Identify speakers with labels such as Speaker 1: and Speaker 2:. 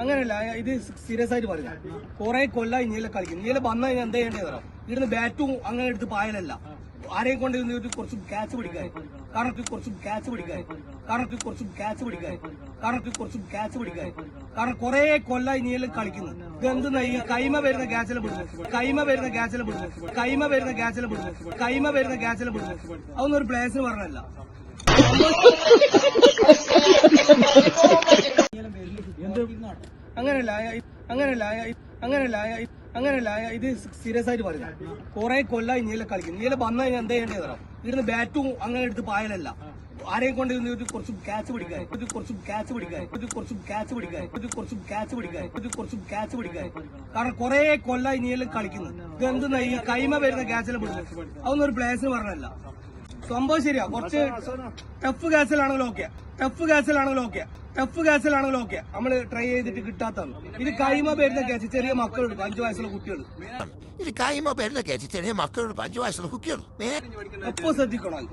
Speaker 1: അങ്ങനെയല്ല, ഇത് സീരിയസ് ആയിട്ട് പറയാം. കുറെ കൊല്ല ഇനിയല്ല കളിക്കും. ഇനിയല്ല വന്നു കഴിഞ്ഞാൽ എന്താ ചെയ്യേണ്ടത്? ഇവിടുന്ന് ബാറ്റും അങ്ങനെ എടുത്ത് പായലല്ല, ആരെയും കൊണ്ട് കുറച്ച് ക്യാച്ച് പിടിക്കാൻ, കാരണം കുറെ കൊല്ല ഇനിയെല്ലാം കളിക്കുന്നത്. ഇതെന്തെന്നാ ഈ കൈമ വരുന്ന ഗ്യാസിലെ പിടിച്ചു, അതൊന്നും ഒരു പ്ലേസിന് പറഞ്ഞല്ല. അങ്ങനെയല്ല, ഇത് സീരിയസ് ആയിട്ട് പറയാം. കുറെ കൊല്ല ഇനിയെല്ലാം കളിക്കും. ഇനിയെല്ലാം വന്നു കഴിഞ്ഞാൽ എന്താ ചെയ്യേണ്ടത്? ഇവിടുന്ന് ബാറ്റും അങ്ങനെ എടുത്ത് പായലല്ല, ആരെയും കൊണ്ട് കുറച്ച് ക്യാച്ച് പിടിക്കാൻ, കാരണം കുറെ കൊല്ല ഇനിയെല്ലാം കളിക്കുന്നത്. ഇതെന്തെന്നാ ഈ കൈമ വരുന്ന ഗ്യാസിലെ പിടിച്ചു, അതൊന്നും ഒരു പ്ലേസിന് പറഞ്ഞല്ല. സംഭവം ശരിയാ, കുറച്ച് ടഫ് ഗ്യാസിലാണെങ്കിലും ഓക്കെ, നമ്മള് ട്രൈ ചെയ്തിട്ട് കിട്ടാത്തതാണ്. ഇത് കൈമ വരുന്ന ഗ്യാസ്, ചെറിയ മക്കളുണ്ട്, 5 വയസ്സുള്ള കുട്ടികൾ.
Speaker 2: ഇത് കൈമ വരുന്ന കേസ് ചെറിയ മക്കളുടെ 5 വയസ്സുള്ള കുട്ടികൾ
Speaker 1: എപ്പോ ശ്രദ്ധിക്കണം.